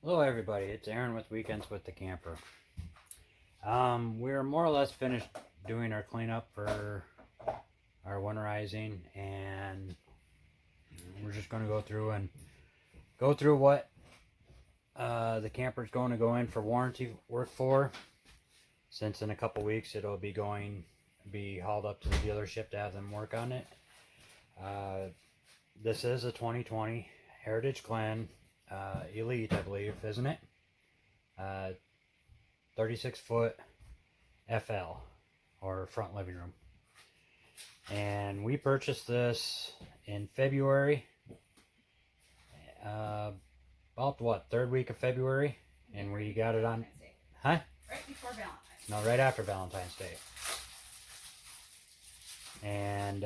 Hello everybody, it's Aaron with Weekends with the Camper. We're more or less finished doing our cleanup for our winterizing, and we're just going to go through what the camper's going to go in for warranty work for, since in a couple weeks it'll be hauled up to the dealership to have them work on it. This is a 2020 Heritage Glen Elite, I believe, isn't it? 36-foot FL, or front living room. And we purchased this in February, about what, third week of February, and we got it on, huh? Right before Valentine's. No, right after Valentine's Day. And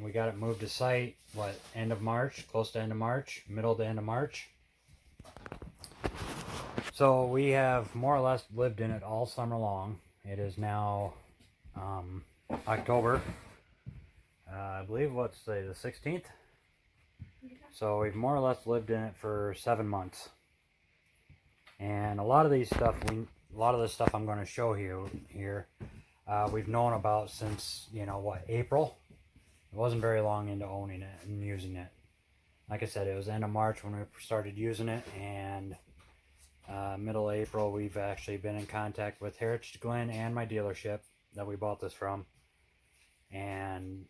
we got it moved to site, what, end of March, close to end of March, middle to end of March. So we have more or less lived in it all summer long. It is now October, I believe, let's say the 16th. So we've more or less lived in it for 7 months. And a lot of this stuff I'm going to show you here, we've known about since, April. It wasn't very long into owning it and using it. Like I said, it was end of March when we started using it, and middle of April we've actually been in contact with Heritage Glen and my dealership that we bought this from, and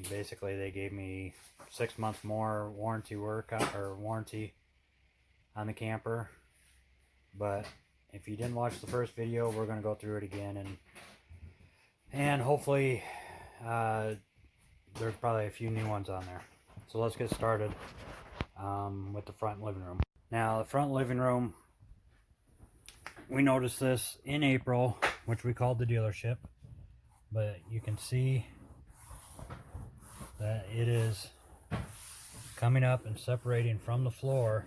basically they gave me 6 months more warranty on the camper. But if you didn't watch the first video, we're going to go through it again, and hopefully there's probably a few new ones on there. So let's get started with the front living room. Now, the front living room, we noticed this in April, which we called the dealership, but you can see that it is coming up and separating from the floor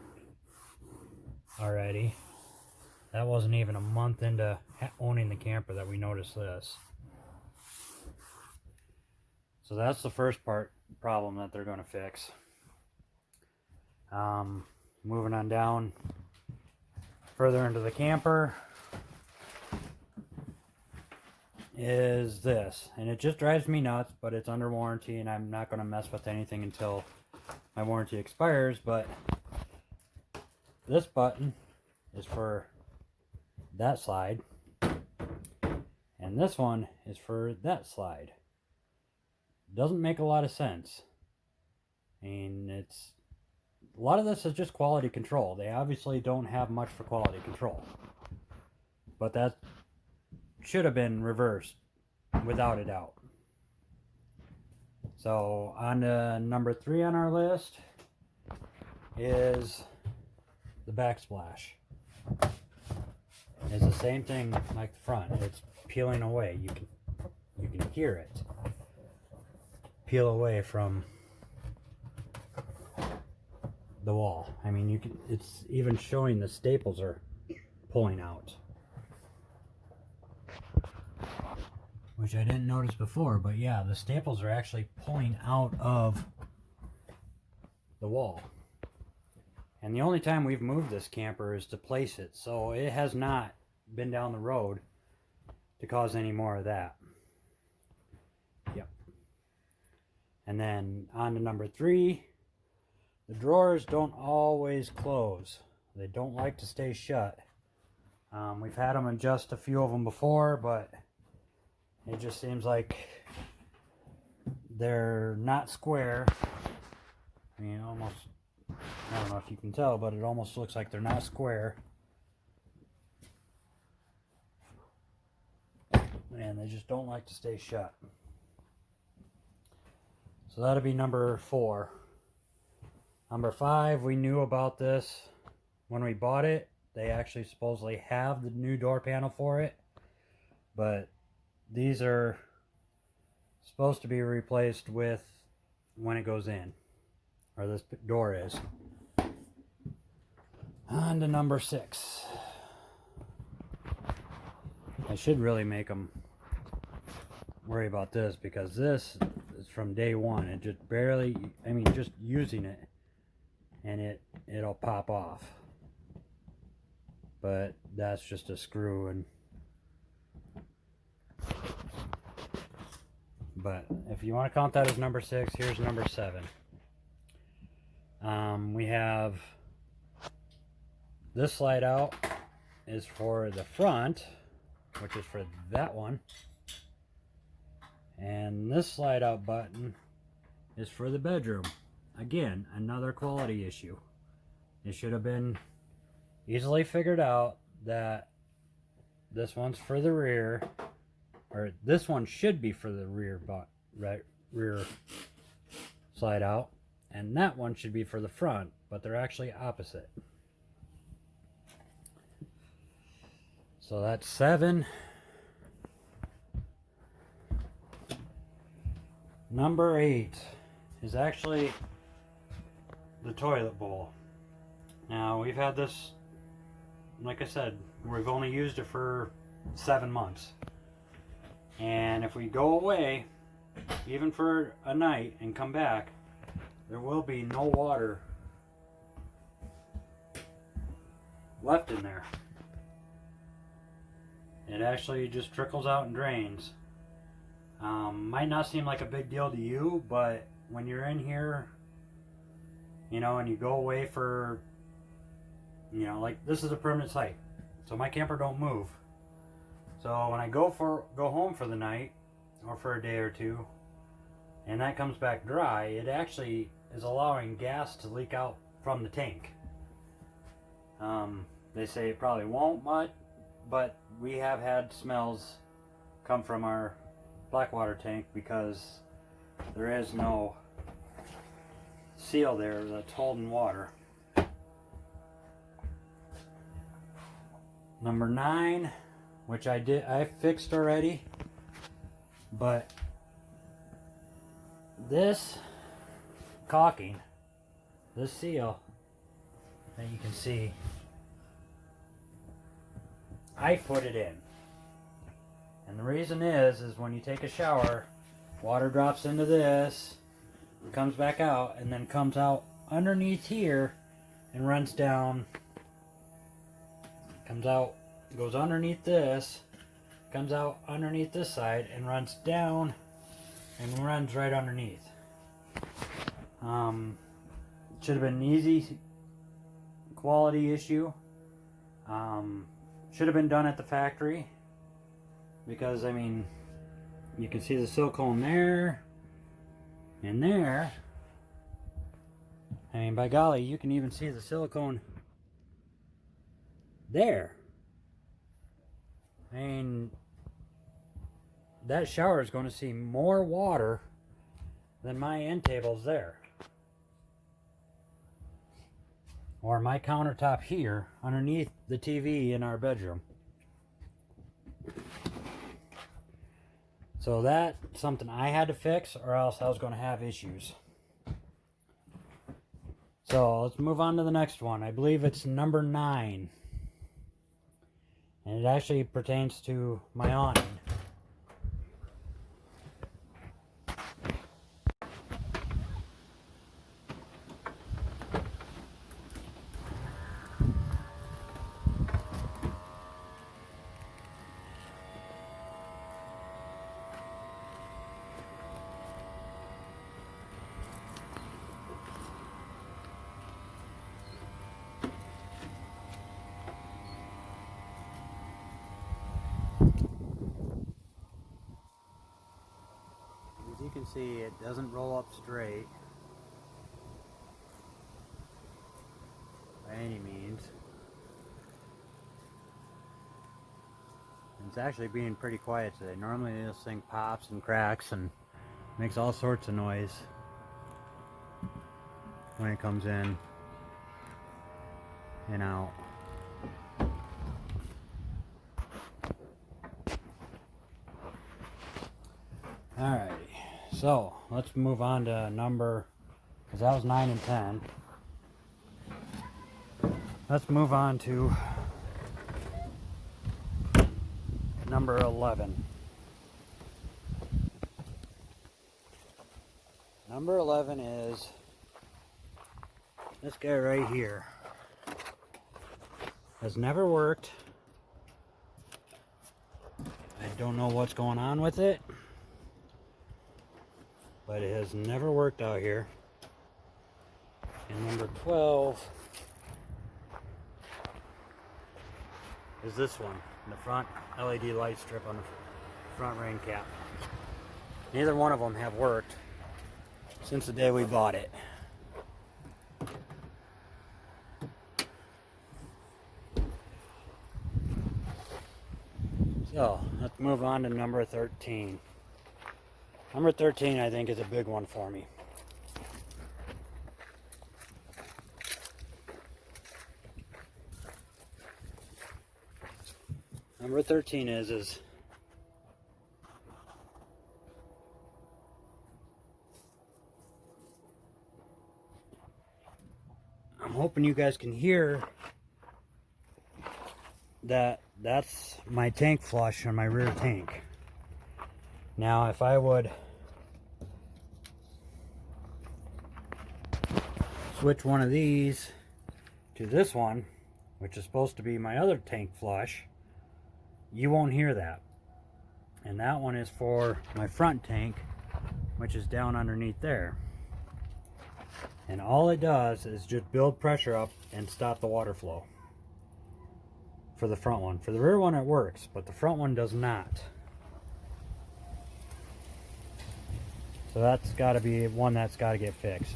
already. That wasn't even a month into owning the camper that we noticed this. So that's the first problem that they're going to fix. Moving on down further into the camper is this, and it just drives me nuts, but it's under warranty and I'm not going to mess with anything until my warranty expires. But this button is for that slide, and this one is for that slide. Doesn't make a lot of sense. And a lot of this is just quality control. They obviously don't have much for quality control, but that should have been reversed without a doubt. So on to number 3 on our list is the backsplash. It's the same thing like the front. It's peeling away. You can hear it peel away from the wall. I mean, it's even showing the staples are pulling out, which I didn't notice before, but yeah, the staples are actually pulling out of the wall. And the only time we've moved this camper is to place it, so it has not been down the road to cause any more of that. Yep. And then on to number 3. The drawers don't always close. They don't like to stay shut. We've had them adjust a few of them before, but it just seems like they're not square. I mean, almost, I don't know if you can tell, but it almost looks like they're not square. And they just don't like to stay shut. So that'll be number 4. Number 5, we knew about this when we bought it. They actually supposedly have the new door panel for it, but these are supposed to be replaced with when it goes in, or this door is. On to number 6. I should really make them worry about this, because this is from day one. It just barely, I mean, just using it, and it'll pop off. But that's just a screw. And but if you want to count that as number 6, here's number 7. We have this slide out is for the front, which is for that one, and this slide out button is for the bedroom. Again, another quality issue. It should have been easily figured out that this one's for the rear, or this one should be for the rear rear slide out, and that one should be for the front, but they're actually opposite. So that's 7. Number 8 is actually the toilet bowl. Now, we've had this, like I said, we've only used it for 7 months. And if we go away, even for a night, and come back, there will be no water left in there. It actually just trickles out and drains. Might not seem like a big deal to you, but when you're in here, you know, and you go away for, you know, like this is a permanent site, so my camper don't move. So when I go home for the night or for a day or two, and that comes back dry, it actually is allowing gas to leak out from the tank. They say it probably won't much, but we have had smells come from our blackwater tank because there is no seal there that's holding water. Number 9, which I fixed already, but this caulking, this seal that you can see, I put it in. And the reason is when you take a shower, water drops into this, comes back out, and then comes out underneath here and runs down, comes out, goes underneath this, comes out underneath this side, and runs down and runs right underneath. Should have been an easy quality issue. Should have been done at the factory, because I mean, you can see the silicone there and there. I mean, by golly, you can even see the silicone there. I mean, that shower is going to see more water than my end table's there, or my countertop here underneath the TV in our bedroom. So that's something I had to fix, or else I was going to have issues. So let's move on to the next one. I believe it's number 9, and it actually pertains to my awning. As you can see, it doesn't roll up straight by any means. It's actually being pretty quiet today. Normally this thing pops and cracks and makes all sorts of noise when it comes in and out. Alrighty, so let's move on to number, because that was 9 and 10. Let's move on to number 11. Number 11 is This guy right here has never worked. I don't know what's going on with it, but it has never worked out here. And number 12 is this one, the front LED light strip on the front rain cap. Neither one of them have worked since the day we bought it. So let's move on to number 13. Number 13 I think is a big one for me. Number 13 is I'm hoping you guys can hear that. That's my tank flush on my rear tank. Now if I would switch one of these to this one, which is supposed to be my other tank flush, you won't hear that. And that one is for my front tank, which is down underneath there. And all it does is just build pressure up and stop the water flow. For the front one. For the rear one it works, but the front one does not. So that's got to be one that's got to get fixed.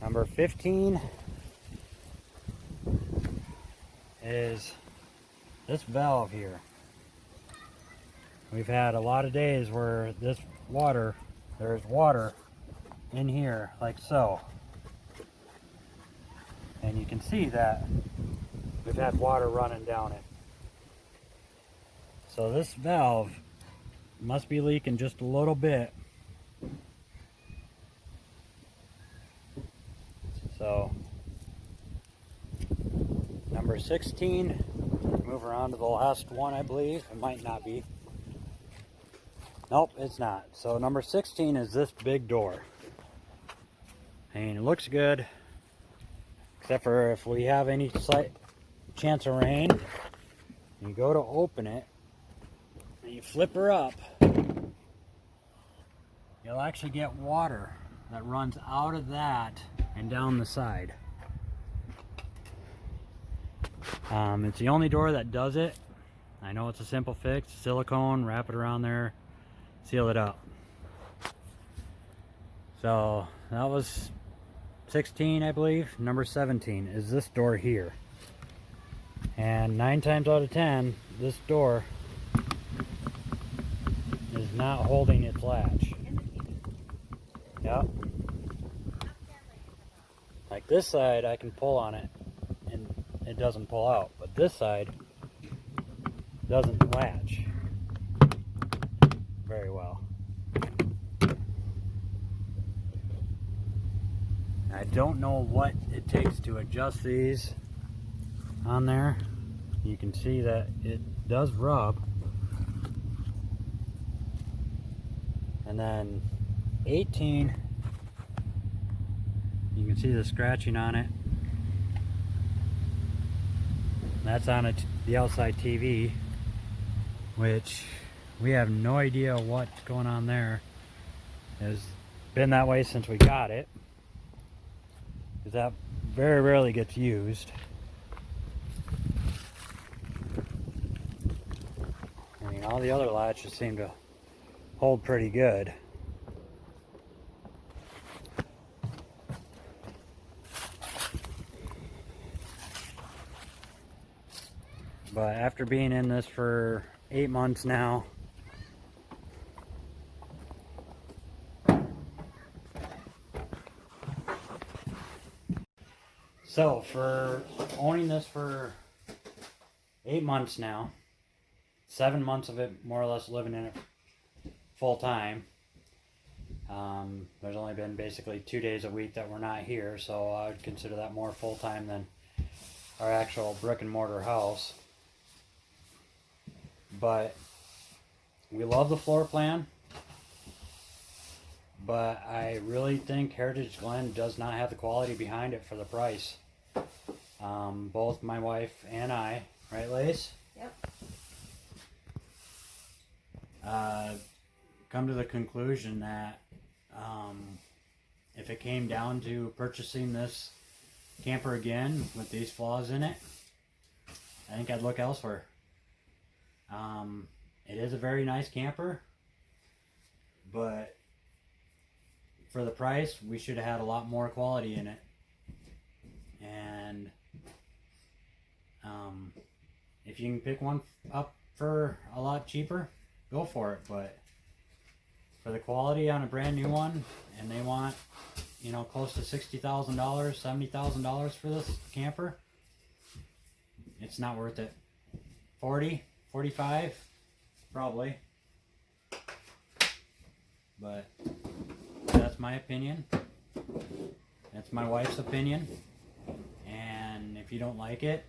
Number 15 is this valve here. We've had a lot of days where there's water in here like so. And you can see that we've had water running down it. So this valve must be leaking just a little bit. So number 16, move around to the last one, I believe. It might not be. Nope, it's not. So number 16 is this big door. And it looks good, except for if we have any slight chance of rain. You go to open it and you flip her up, you'll actually get water that runs out of that and down the side. It's the only door that does it. I know it's a simple fix. Silicone, wrap it around there, seal it up. So that was 16, I believe. Number 17 is this door here. And 9 times out of 10, this door is not holding its latch. Yep. Like this side, I can pull on it and it doesn't pull out. But this side doesn't latch very well. I don't know what it takes to adjust these on there. You can see that it does rub. And then 18, you can see the scratching on it. That's on the outside TV, which we have no idea what's going on there. It's been that way since we got it, because that very rarely gets used. I mean, all the other latches seem to hold pretty good. But after being in this for 8 months now, so for owning this for 8 months now, 7 months of it more or less living in it full time. There's only been basically 2 days a week that we're not here, so I would consider that more full time than our actual brick and mortar house. But we love the floor plan, but I really think Heritage Glen does not have the quality behind it for the price. Both my wife and I, right, Lace? Yep. Come to the conclusion that if it came down to purchasing this camper again with these flaws in it, I think I'd look elsewhere. It is a very nice camper, but for the price, we should have had a lot more quality in it. And if you can pick one up for a lot cheaper, go for it. But for the quality on a brand new one, and they want, you know, close to $60,000, $70,000 for this camper, it's not worth it. 40, 45, probably. But that's my opinion. That's my wife's opinion. And if you don't like it,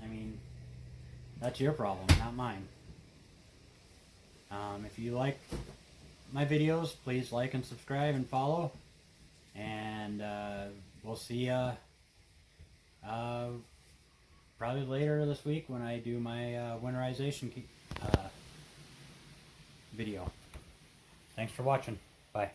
I mean, that's your problem, not mine. If you like my videos, please like and subscribe and follow. And we'll see ya probably later this week when I do my winterization video. Thanks for watching. Bye.